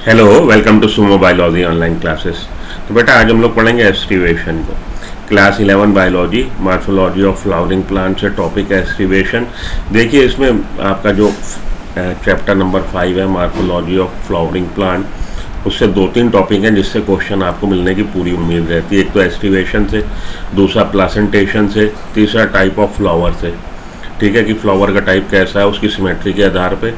Hello, welcome to Sumo biology online classes. तो बेटा आज हम लोग पढ़ेंगे एस्टिवेशन को। Class 11 biology morphology of flowering plant से टॉपिक है एस्टिवेशन। देखिए इसमें आपका जो चैप्टर नंबर 5 है मॉर्फोलॉजी ऑफ फ्लावरिंग प्लांट, उससे 2-3 टॉपिक हैं जिससे क्वेश्चन आपको मिलने की पूरी उम्मीद रहती है। एक तो एस्टिवेशन से, दूसरा प्लासेंटेशन से, तीसरा टाइप ऑफ फ्लावर से। ठीक है कि फ्लावर का टाइप कैसा है, उसकी सिमेट्री के आधार पे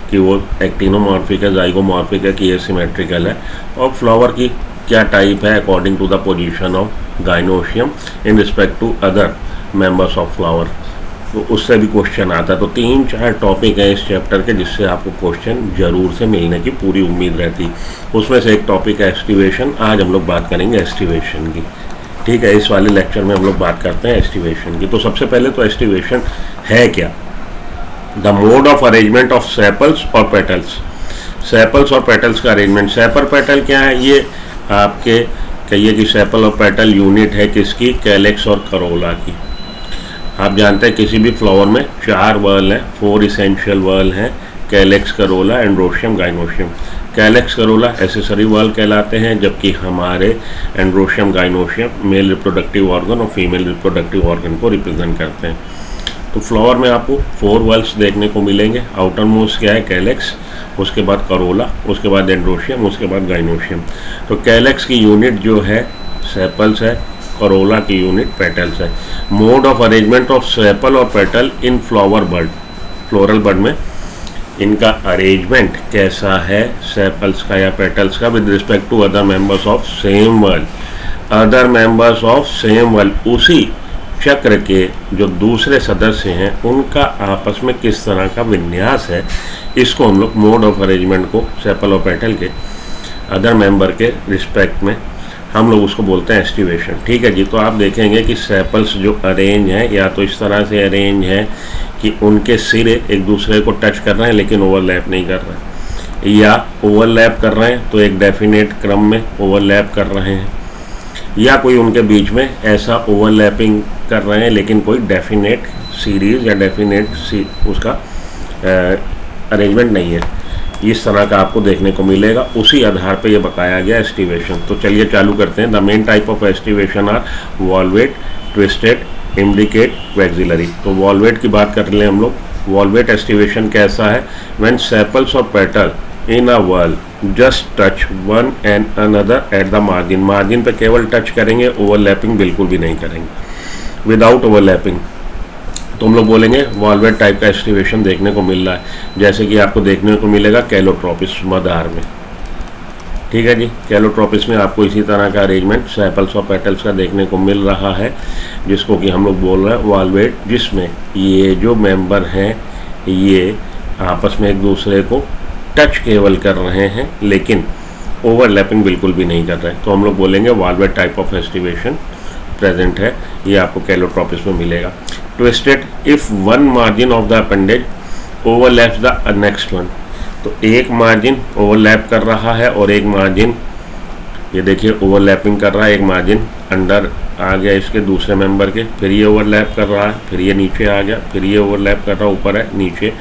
कि वो एक्टिनोमॉर्फिक है, जाइगोमॉर्फिक है कि ये सिमेट्रिकल है, और फ्लावर की क्या टाइप है according to the position of gynoecium in respect to other members of flower. तो उससे भी क्वेश्चन आता है। तो 3-4 टॉपिक हैं इस चैप्टर के जिससे आपको क्वेश्चन जरूर से मिलने की पूरी उम्मीद रहती। उसमें से एक टॉपिक है एस्टिवेशन। आज हम लोग बात करेंगे एस्टिवेशन की। ठीक है, इस वाले लेक्चर में हम लोग बात करते हैं एस्टिवेशन की। तो सबसे पहले तो एस्टिवेशन है क्या? The mode of arrangement of sepals और पेटल्स। सेपल्स और पेटल्स का अरेंजमेंट। सेपल पेटल क्या है? ये आपके कहिए कि सेपल और पेटल यूनिट है किसकी? कैलेक्स और करोला की। आप जानते हैं किसी भी फ्लावर में 4 वर्ल हैं, 4 इसेंशियल वर्ल हैं, calyx, corolla, androecium, gynoecium. Calyx, corolla accessory whorl कहलाते हैं, जबकि हमारे androecium, gynoecium male reproductive organ और फीमेल रिप्रोडक्टिव ऑर्गन को रिप्रेजेंट करते हैं। तो फ्लावर में आपको 4 वर्ल्स देखने को मिलेंगे। आउटर मोस्ट क्या है? कैलेक्स, उसके बाद करोला, उसके बाद एंड्रोशियम, उसके बाद गाइनोशियम। तो कैलेक्स की यूनिट जो है सेपल्स है, करोला की यूनिट पेटल्स है। Mode of arrangement of sepal और पेटल इन फ्लावर बर्ड, फ्लोरल बर्ड में इनका अरेंजमेंट कैसा है सेपल्स का या पेटल्स का with respect to other members of same whorl. Other members of same whorl, उसी चक्र के जो दूसरे सदस्य हैं उनका आपस में किस तरह का विन्यास है, इसको हम लोग मोड ऑफ अरेंजमेंट को सेपल और पेटल के अदर मेंबर के रिस्पेक्ट में हम लोग उसको बोलते हैं एस्टिवेशन। ठीक है जी। तो आप देखेंगे कि सेपल्स जो अरेंज हैं या तो इस तरह से अरेंज हैं कि उनके सिरे एक दूसरे को टच कर रहे हैं लेकिन ओवरलैप नहीं कर रहे हैं, या ओवरलैप कर रहे हैं तो एक डेफिनेट क्रम में ओवरलैप कर रहे हैं, या कोई उनके बीच में ऐसा ओवरलैपिंग कर रहे हैं लेकिन कोई डेफिनेट सीरीज या डेफिनेट उसका अरेंजमेंट नहीं है। इस तरह का आपको देखने को मिलेगा। उसी आधार पे ये बताया गया एस्टिवेशन। तो चलिए चालू करते हैं। The main type of aestivation are valvate, twisted, imbricate, vexillary. तो वॉल्वेट की बात कर लें हम लोग। वॉल्वेट एस्टिवेशन कैसा है? व्हेन सेपल्स और petal in a whorl just touch one and another at the margin. Margin पे केवल टच करेंगे, ओवरलैपिंग बिल्कुल भी नहीं करेंगे। विदाउट ओवरलैपिंग तो हम लोग बोलेंगे वॉल्वेट टाइप का एस्टिवेशन देखने को मिल रहा है, जैसे कि आपको देखने को मिलेगा कैलोट्रोपिस मदार में। ठीक है जी। कैलोट्रोपिस में आपको इसी तरह का अरेंजमेंट सेपल्स और पेटल्स का देखने को मिल रहा है, जिसको कि हम लोग बोल रहे हैं वॉल्वेट, जिसमें ये जो मेंबर हैं ये आपस में एक दूसरे को टच केवल कर रहे हैं लेकिन ओवरलैपिंग बिल्कुल भी नहीं कर रहे। तो हम लोग बोलेंगे valvate type of aestivation present है, ये आपको कैलोट्रोपिस में मिलेगा। Twisted, if one margin of the appendage overlaps the next one. तो एक मार्जिन ओवरलैप कर रहा है और एक मार्जिन ये देखिए ओवरलैपिंग कर रहा है, एक मार्जिन अंडर आ गया इसके दूसरे मेंबर के, फिर ये ओवरलैप कर रहा है, फिर ये नीचे आ गया, फिर ये ओवरलैप कर रहा है, ऊपर है, नीचे।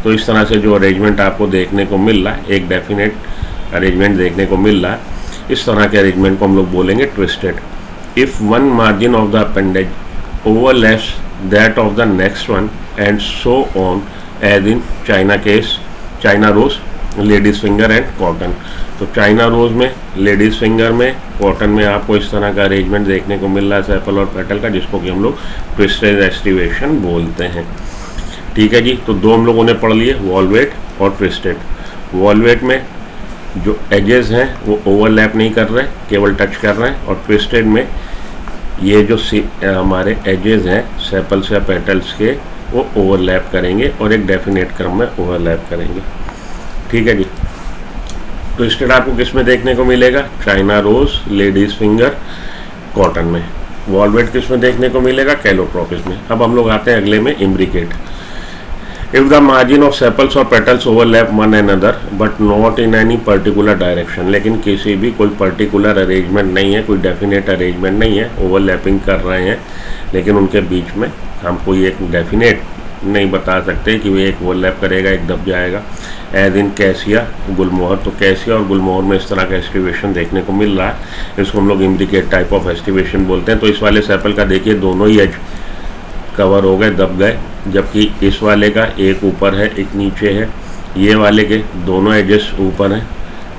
तो इस तरह से जो अरेंजमेंट आपको देखने को मिल रहा है, एक डेफिनेट अरेंजमेंट देखने को मिल रहा है, इस तरह के अरेंजमेंट को हम लोग बोलेंगे twisted. If one margin of the appendage overlaps that of the next one and so on as in China case, China rose, ladies finger and cotton. तो चाइना रोज में, लेडीज फिंगर में, cotton में आपको इस तरह का arrangement देखने को मिल रहा है सेपल और पेटल का, जिसको कि हम लोग ट्विस्टेड एस्टिवेशन बोलते हैं। ठीक है जी। तो 2 हम लोगों ने पढ़ लिए, वॉल्वेट और ट्विस्टेड। वॉल्वेट में जो एजेस हैं वो ओवरलैप नहीं कर रहे, केवल टच कर रहे हैं, और ट्विस्टेड में ये जो हमारे एजेस हैं सेपल्स या पेटल्स के वो ओवरलैप करेंगे और एक डेफिनेट क्रम में ओवरलैप करेंगे। ठीक है जी। ट्विस्टेड आपको किस में देखने को मिलेगा? China rose, ladies finger, cotton में। वॉल्वेट किस में देखने को मिलेगा? कैलोट्रोपिस में। अब हम लोग आते हैं अगले में, imbricate. If the margin of sepals और petals overlap one another but not in any particular direction. लेकिन किसी भी कोई पर्टिकुलर अरेंजमेंट नहीं है, कोई डेफिनेट अरेंजमेंट नहीं है, ओवरलैपिंग कर रहे हैं लेकिन उनके बीच में हम कोई एक डेफिनेट नहीं बता सकते कि वो एक ओवरलैप करेगा, एक दब जाएगा। एज इन कैसिया गुलमोहर, तो कैसिया और गुलमोहर में इस तरह का एस्टिवेशन देखने को मिल रहा है। इसको हम लोग इम्ब्रिकेट टाइप ऑफ एस्टिवेशन बोलते हैं। तो इस वाले सैपल का देखिए दोनों ही एज कवर हो गए, दब गए, जबकि इस वाले का एक ऊपर है एक नीचे है, ये वाले के दोनों एजेस ऊपर हैं।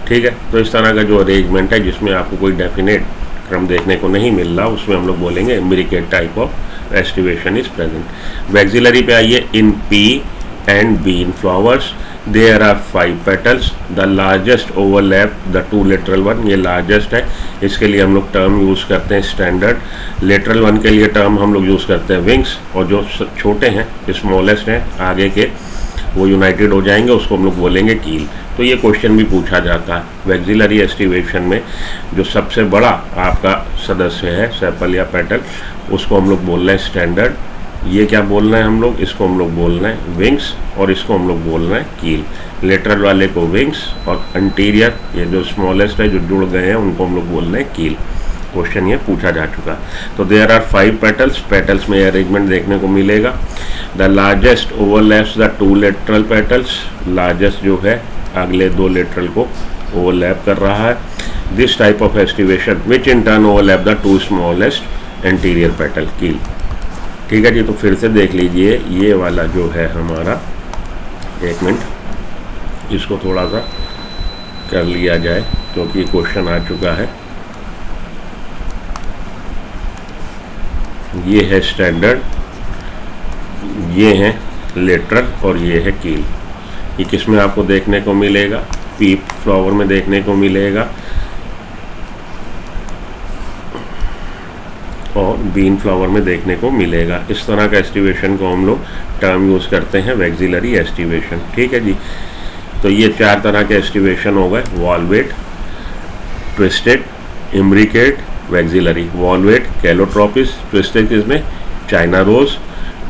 ठीक है, तो इस तरह का जो अरेंजमेंट है जिसमें आपको कोई डेफिनेट क्रम देखने को नहीं मिल रहा, उसमें हम लोग बोलेंगे imbricate type of aestivation is present. Vexillary पे आइए। In pea and bean flowers there are 5 petals, the largest overlap the 2 lateral one. ये लार्जेस्ट है, इसके लिए हम लोग टर्म यूज़ करते हैं स्टैंडर्ड। लेटरल वन के लिए टर्म हम लोग यूज़ करते हैं विंग्स, और जो छोटे हैं स्मॉलेस्ट हैं आगे के वो यूनाइटेड हो जाएंगे, उसको हम लोग बोलेंगे कील। तो ये क्वेश्चन भी पूछा जाता है। वैक्सिलरी एस्टिवेशन में जो सबसे बड़ा आपका सदस्य है सेपल या पेटल, उसको हम लोग बोल रहे हैं स्टैंडर्ड। ये क्या बोल रहे हैं हम लोग, इसको हम लोग बोल रहे हैं विंग्स, और इसको हम लोग बोल रहे हैं कील। लेटरल वाले को विंग्स, और अंटीरियर ये जो स्मॉलेस्ट है जो जुड़ गए हैं उनको हम लोग बोल रहे हैं कील। क्वेश्चन ये पूछा जा चुका। तो देयर आर 5 पेटल्स, पेटल्स में अरेंजमेंट देखने को मिलेगा। The largest overlaps the 2 lateral petals, largest जो है अगले 2 लेटरल को ओवरलैप कर रहा है। This type of aestivation which in turn overlap the 2 smallest anterior petal कील। ठीक है जी, तो फिर से देख लीजिए ये वाला जो है हमारा, एक मिनट इसको थोड़ा सा कर लिया जाए क्योंकि क्वेश्चन आ चुका है। ये है स्टैंडर्ड, ये है लेटरल और ये है कील। ये किस में आपको देखने को मिलेगा, पी फ्लावर में देखने को मिलेगा और बीन फ्लावर में देखने को मिलेगा। इस तरह का एस्टिवेशन को हम लोग टर्म यूज़ करते हैं वैक्सिलरी एस्टिवेशन। ठीक है जी, तो ये 4 तरह के एस्टिवेशन हो गए, valvate, twisted, imbricate, vexillary. Valvate, calotropis, twisted किसमें, China rose,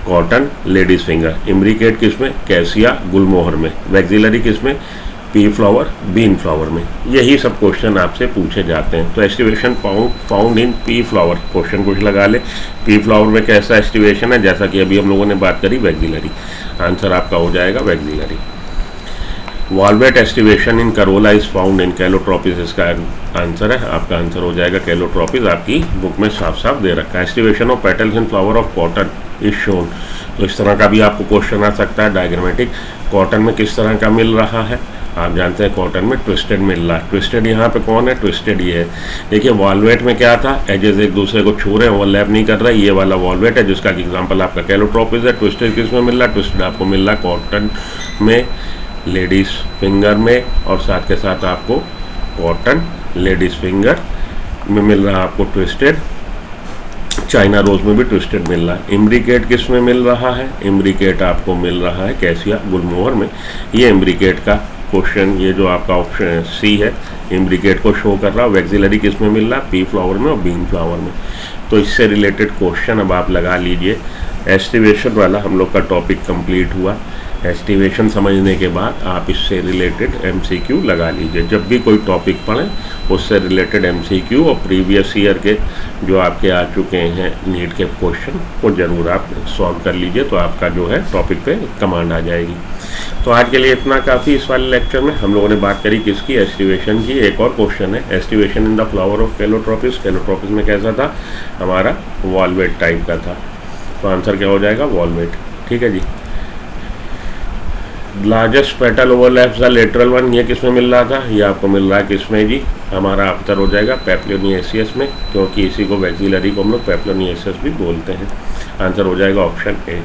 cotton, ladies finger. Imbricate किसमें, कैसिया गुलमोहर में। वैक्सिलरी किसमें, पी फ्लावर, बीन फ्लावर में। यही सब क्वेश्चन आपसे पूछे जाते हैं। तो aestivation found in P flower, question कुछ लगा ले, पी फ्लावर में कैसा एस्टिवेशन है, जैसा कि अभी हम लोगों ने बात करी वैक्सिलरी। आंसर आपका हो जाएगा vexillary. Valvate aestivation in Corolla is found in Calotropis, इसका आंसर है, आपका आंसर हो जाएगा कैलोट्रोपिस। आपकी बुक में साफ साफ दे रखा है। Aestivation of petals in flower of cotton is shown, तो इस तरह का भी आपको क्वेश्चन आ सकता है डायग्रामेटिक। कॉटन में किस तरह का मिल रहा है, आप जानते हैं कॉटन में ट्विस्टेड मिल रहा है। ट्विस्टेड यहाँ पे कौन है, ट्विस्टेड ये है। देखिए वॉल्वेट में क्या था, एजेस एक दूसरे को छू रहे हैं, ओवरलैप नहीं कर रहा है, ये वाला वॉल्वेट है जिसका एग्जांपल आपका कैलोट्रोपिस है। ट्विस्टेड किस में मिल रहा है, ट्विस्टेड आपको मिल रहा है कॉटन में, लेडीज फिंगर में, और साथ के साथ आपको कॉटन, लेडीज फिंगर में मिल रहा है आपको ट्विस्टेड। चाइना रोज में भी ट्विस्टेड मिल रहा है। इम्ब्रिकेट किस में मिल रहा है, इम्ब्रिकेट आपको मिल रहा है कैसिया गुलमोहर में। ये इम्ब्रिकेट का क्वेश्चन, ये जो आपका ऑप्शन सी है, इम्ब्रिकेट को शो कर रहा है। वैक्सिलरी किस में मिल रहा है, पी फ्लावर में और बीन फ्लावर में। तो इससे रिलेटेड क्वेश्चन अब आप लगा लीजिए। एस्टिवेशन वाला हम लोग का टॉपिक कंप्लीट हुआ। एस्टिवेशन समझने के बाद आप इससे रिलेटेड एमसीक्यू लगा लीजिए। जब भी कोई टॉपिक पढ़ें उससे रिलेटेड एमसीक्यू और प्रीवियस ईयर के जो आपके आ चुके हैं नीट के क्वेश्चन को ज़रूर आप सॉल्व कर लीजिए, तो आपका जो है टॉपिक पे कमांड आ जाएगी। तो आज के लिए इतना काफ़ी। इस वाले लेक्चर में हम लोगों ने बात करी किसकी, एस्टिवेशन की। एक और क्वेश्चन है, aestivation in the flower of Calotropis. Calotropis में कैसा था, हमारा वॉल्वेट टाइप का था। तो आंसर क्या हो जाएगा, वॉल्वेट। ठीक है जी। Largest petal overlaps the lateral one, ये किस में मिल रहा था, ये आपको मिल रहा है किसमें जी, हमारा आंसर हो जाएगा पेप्लोनिएसियस में, क्योंकि इसी को वैक्सिलरी को हम लोग पेप्लोनिएसियस भी बोलते हैं। आंसर हो जाएगा ऑप्शन ए।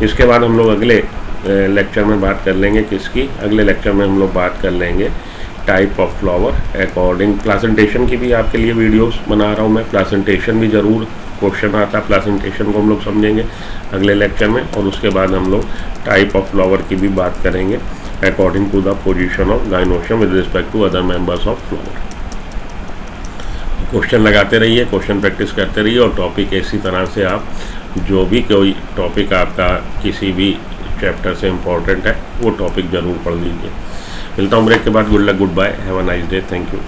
इसके बाद हम लोग अगले लेक्चर में बात कर लेंगे किसकी, अगले लेक्चर में हम लोग बात कर लेंगे type of flower according. Presentation की भी आपके लिए वीडियोस बना रहा हूँ मैं, प्रेजेंटेशन भी ज़रूर क्वेश्चन आता है, प्रेजेंटेशन को हम लोग समझेंगे अगले लेक्चर में। और उसके बाद हम लोग टाइप ऑफ फ्लावर की भी बात करेंगे according to the position of gynoecium with respect to other members of flower. Question लगाते रहिए, क्वेश्चन प्रैक्टिस करते रहिए, और टॉपिक इसी तरह से आप जो भी कोई टॉपिक आपका किसी भी चैप्टर से इम्पोर्टेंट है वो टॉपिक ज़रूर पढ़ लीजिए। मिलता हूँ ब्रेक के बाद। Good luck, good bye, have a nice day, thank you.